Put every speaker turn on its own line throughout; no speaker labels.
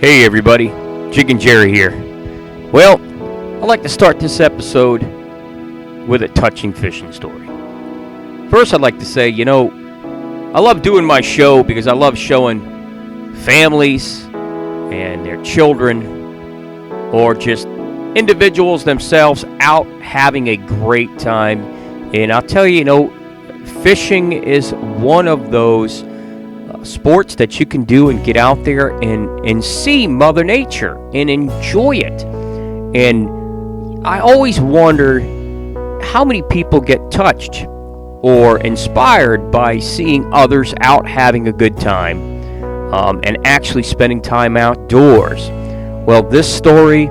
Hey everybody, Jiggin Jerry here. Well, I'd like to start this episode with a touching fishing story. First, I'd like to say, I love doing my show because I love showing families and their children or just individuals themselves out having a great time. And I'll tell you, fishing is one of those sports that you can do and get out there and see Mother Nature and enjoy it. And I always wonder how many people get touched or inspired by seeing others out having a good time and actually spending time outdoors. Well, this story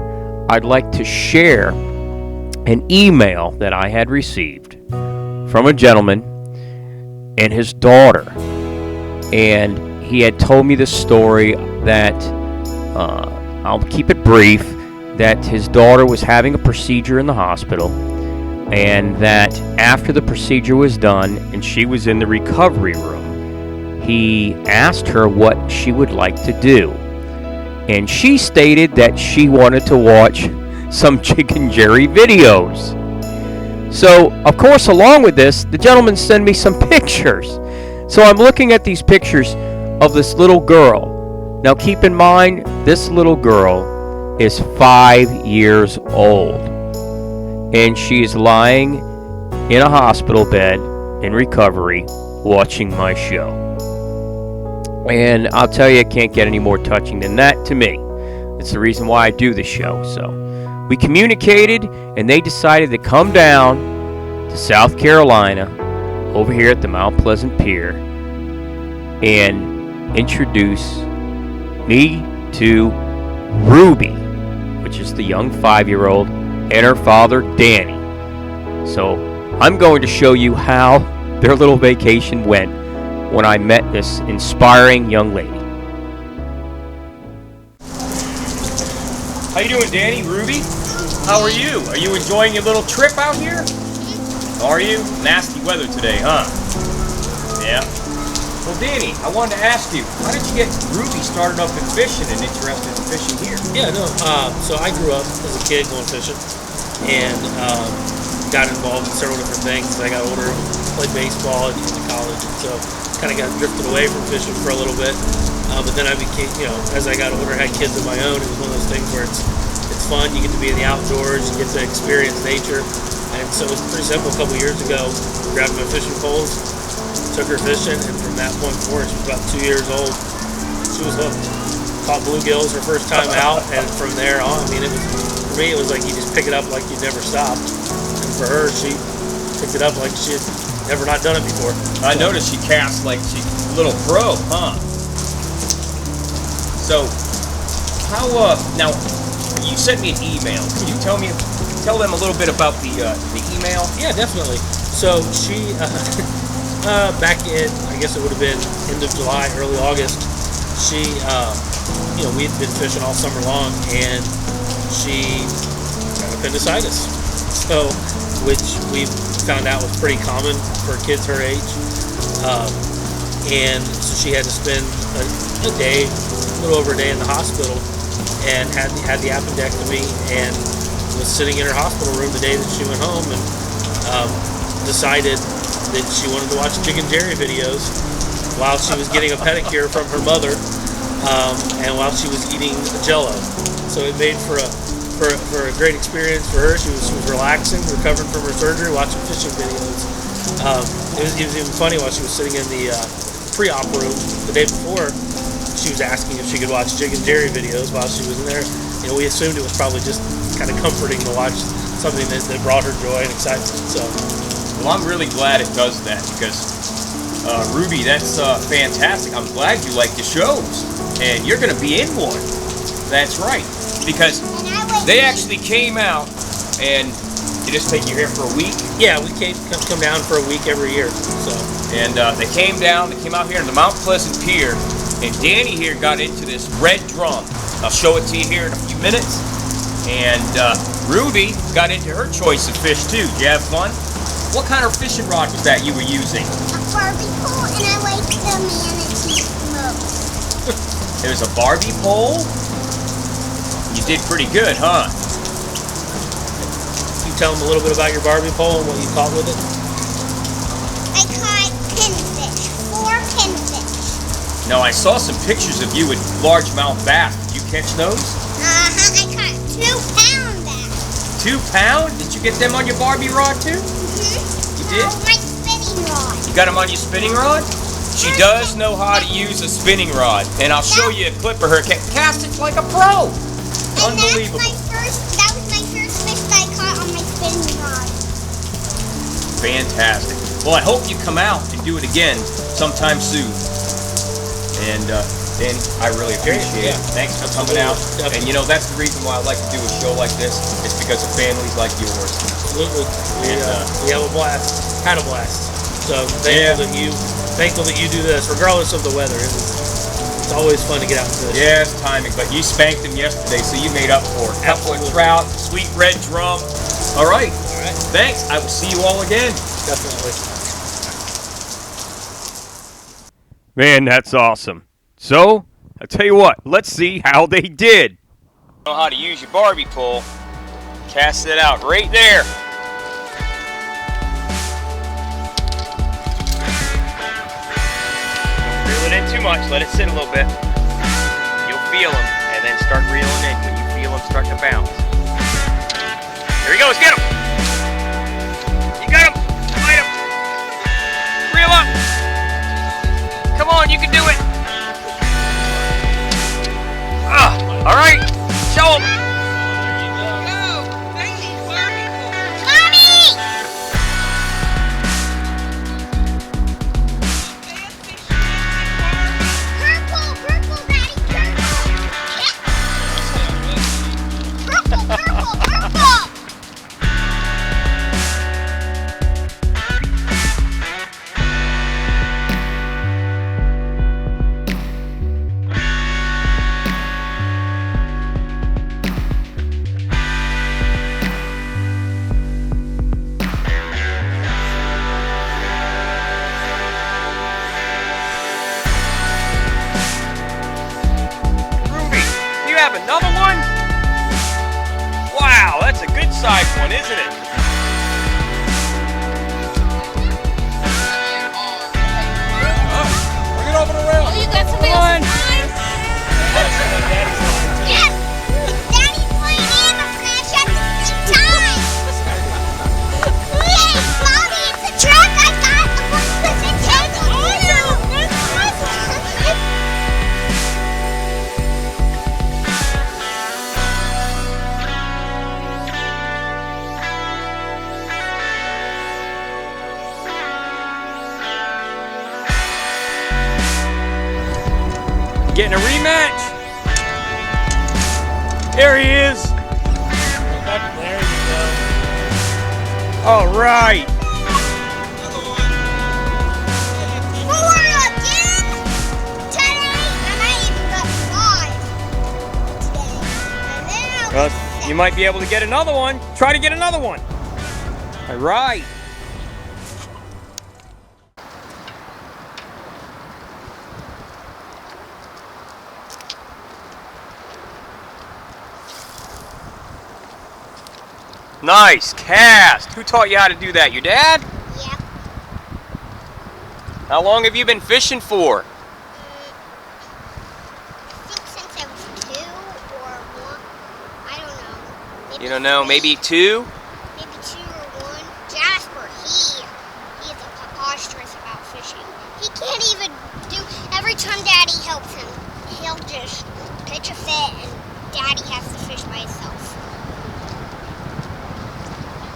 I'd like to share an email that I had received from a gentleman and his daughter. And he had told me this story that, I'll keep it brief, that his daughter was having a procedure in the hospital, and that after the procedure was done and she was in the recovery room, he asked her what she would like to do. And she stated that she wanted to watch some Jiggin Jerry videos. So, of course, along with this, the gentleman sent me some pictures. So I'm looking at these pictures of this little girl. Now keep in mind, this little girl is 5 years old. And she is lying in a hospital bed in recovery watching my show. And I'll tell you, it can't get any more touching than that to me. It's the reason why I do the show. So we communicated and they decided to come down to South Carolina over here at the Mount Pleasant Pier and introduce me to Ruby, which is the young 5-year-old, and her father, Danny. So I'm going to show you how their little vacation went when I met this inspiring young lady. How you doing, Danny? Ruby? How are you? Are you enjoying your little trip out here? Are you? Nasty weather today, huh? Yeah. Well, Danny, I wanted to ask you, how did you get Ruby started up in fishing and interested in fishing here?
So I grew up as a kid going fishing and got involved in several different things. As I got older, played baseball and into college, and so kind of got drifted away from fishing for a little bit. But then I became, as I got older, had kids of my own. It was one of those things where it's fun. You get to be in the outdoors, you get to experience nature. And so it was pretty simple. A couple years ago, grabbed my fishing poles, took her fishing, and from that point forward, she was about 2 years old. She was hooked. Caught bluegills her first time out, and from there on, for me, it was like you just pick it up like you never stopped. And for her, she picked it up like she had never not done it before.
I noticed she casts like she's a little pro, huh? So, how, now, you sent me an email. Can you tell them a little bit about the email?
Yeah, definitely. So she, back in, I guess it would have been end of July, early August, she, we had been fishing all summer long, and she got appendicitis. So, which we found out was pretty common for kids her age. And so she had to spend a day, a little over a day in the hospital, and had the appendectomy, and was sitting in her hospital room the day that she went home, and decided that she wanted to watch Jiggin Jerry videos while she was getting a pedicure from her mother, and while she was eating Jell-O. So it made for a great experience for her. She was relaxing, recovering from her surgery, watching fishing videos. It was even funny while she was sitting in the pre-op room the day before. She was asking if she could watch Jiggin Jerry videos while she was in there. We assumed it was probably just kind of comforting to watch something that brought her joy and excitement. So,
well, I'm really glad it does that because, Ruby, that's fantastic. I'm glad you like the shows, and you're going to be in one. That's right, because they actually came out, and they just take you here for a week.
Yeah, we come down for a week every year. So,
and they came out here to the Mount Pleasant Pier. And Danny here got into this red drum. I'll show it to you here in a few minutes. And Ruby got into her choice of fish too. Did you have fun? What kind of fishing rod was that you were using?
A Barbie pole, and I like the manatee most.
It was a Barbie pole? did pretty good, huh?
You tell them a little bit about your Barbie pole and what you caught with it?
I caught pinfish, 4 pinfish.
Now, I saw some pictures of you with largemouth bass. Did you catch those?
I caught 2-pound bass.
2 pound? Did you get them on your Barbie rod too? You did?
No, my spinning rod.
You got them on your spinning rod? She does know how to use a spinning rod, and I'll show you a clip of her cast it like a pro.
And
Unbelievable.
that was my first fish that I caught on my spinning rod.
Fantastic. Well, I hope you come out and do it again sometime soon. And Danny, I really appreciate it. Thanks for coming out.
Definitely.
And you know, that's the reason why I like to do a show like this. It's because of families like yours.
Absolutely. We have a blast. Had a blast. So thankful that you do this, regardless of the weather. It's always fun to get out and fish.
Yeah, it's timing, but you spanked them yesterday, so you made up for it. Couple of trout, sweet red drum. All right. Thanks. I will see you all again.
Definitely.
Man, that's awesome. So, I'll tell you what, let's see how they did. Know how to use your Barbie pole. Cast it out right there. Don't reel it in too much, let it sit a little bit. You'll feel them, and then start reeling in when you feel them start to bounce. Here he goes, get him! You got him! Fight him! Reel up! Come on, you can do it! All right, show him! Another one? Wow, that's a good sized one, isn't it? Bring it over the rail.
Oh, you got somebody else's line? Yes! Daddy's playing and the fish at the same time. Yay, Mommy, it's a truck I got. It's a truck.
Getting a rematch. There he is.
There you go.
All right.
Four again. Today, and I even got 5 today. And then I'll get 6.
You might be able to get another one. Try to get another one. All right. Nice cast. Who taught you how to do that? Your dad?
Yep.
How long have you been fishing for?
I think since I was 2 or 1. I don't know. Maybe
You don't know,
3,
maybe 2?
Maybe 2 or 1. Jasper, he is preposterous about fishing. He can't even do. Every time Daddy helps him, he'll just pitch a fit, and Daddy has to fish by himself.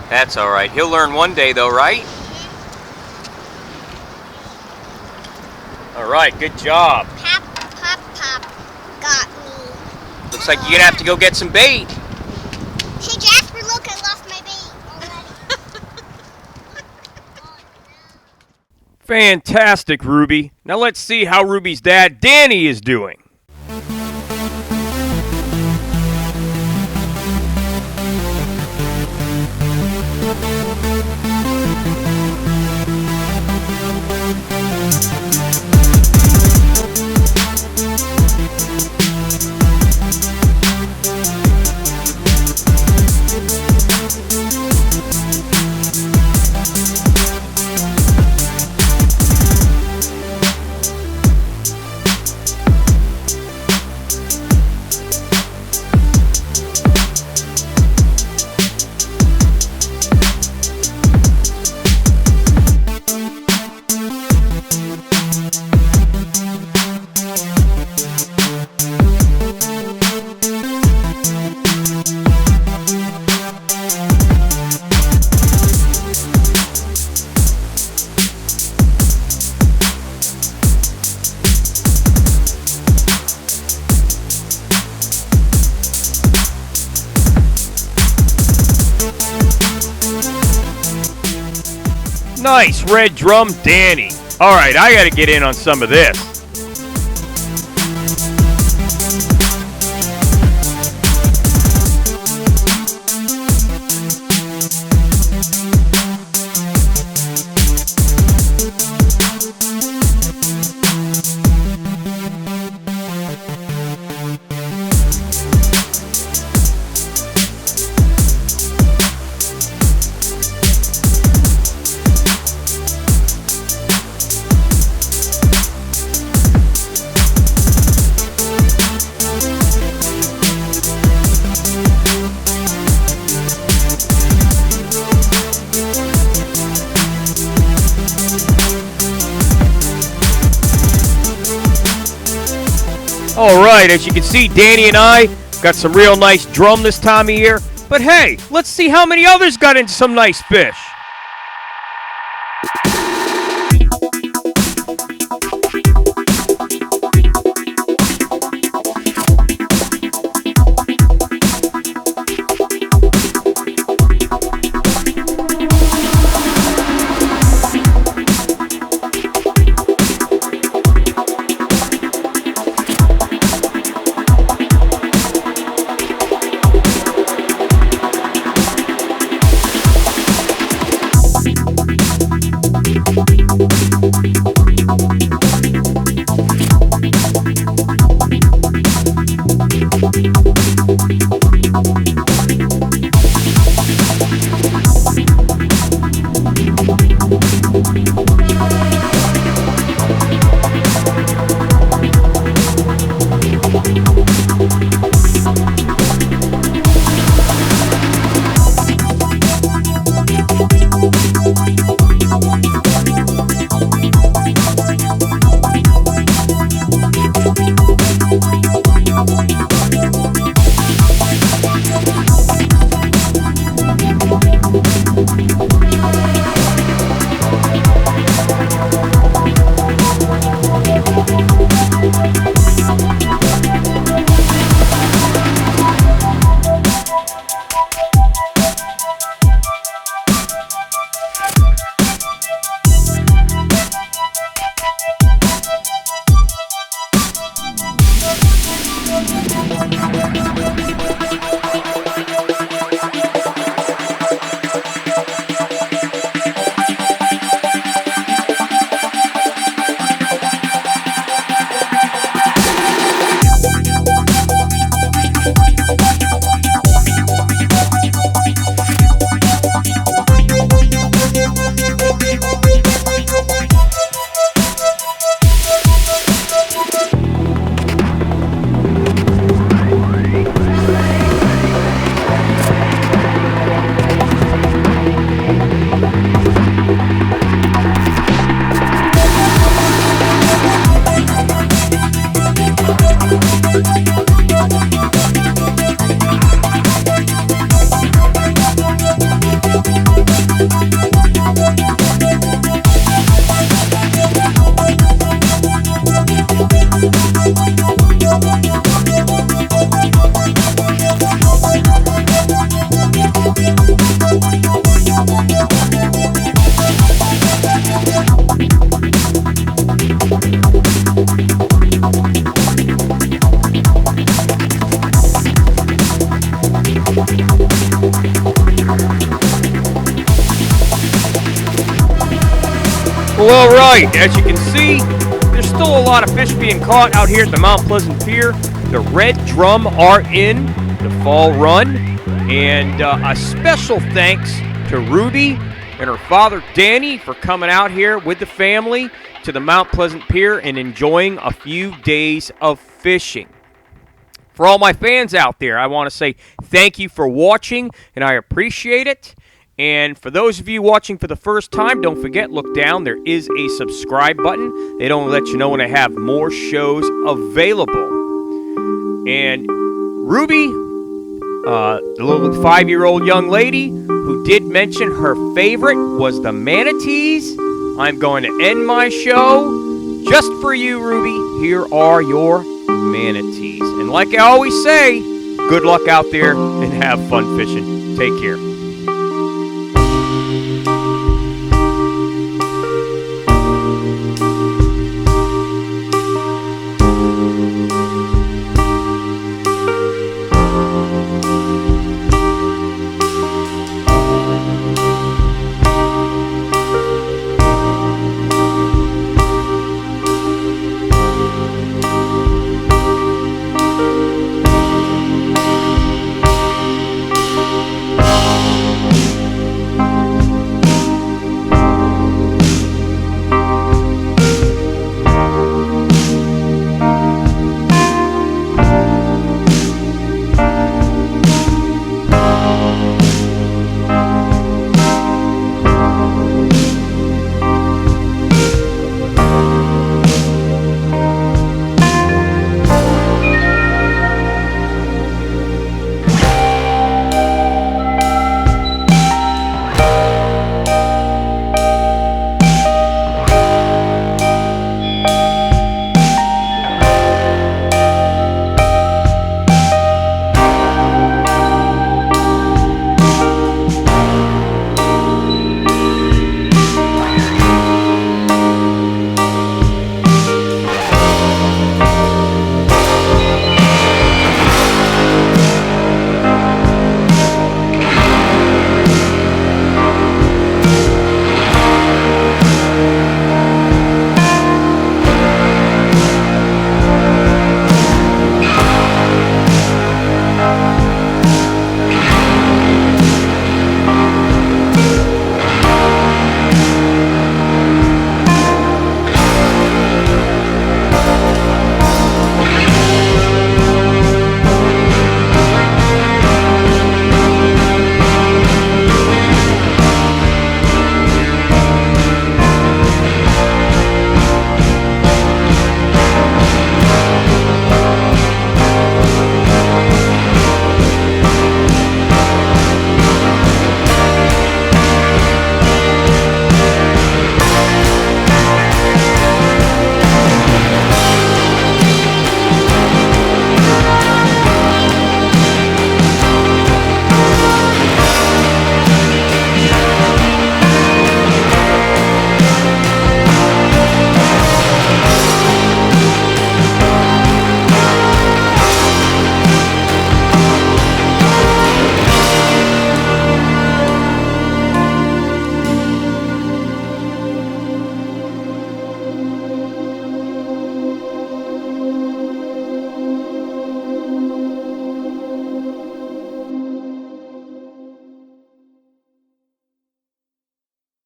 That's all right. He'll learn one day, though, right? All right, good job.
Pop got me.
Looks like you're gonna have to go get some bait.
Hey Jasper, look, I lost my bait already.
Fantastic, Ruby. Now let's see how Ruby's dad, Danny, is doing. Nice red drum Danny. All right, I got to get in on some of this. All right, as you can see, Danny and I got some real nice drum this time of year. But hey, let's see how many others got into some nice fish. Well, all right, as you can see, there's still a lot of fish being caught out here at the Mount Pleasant Pier. The red drum are in the fall run, and a special thanks to Ruby and her father Danny for coming out here with the family to the Mount Pleasant Pier and enjoying a few days of fishing. For all my fans out there, I want to say thank you for watching, and I appreciate it. And for those of you watching for the first time, don't forget, look down. There is a subscribe button. They don't let you know when I have more shows available. And Ruby, the little 5-year-old young lady who did mention her favorite was the manatees. I'm going to end my show just for you, Ruby. Here are your manatees. And like I always say, good luck out there and have fun fishing. Take care.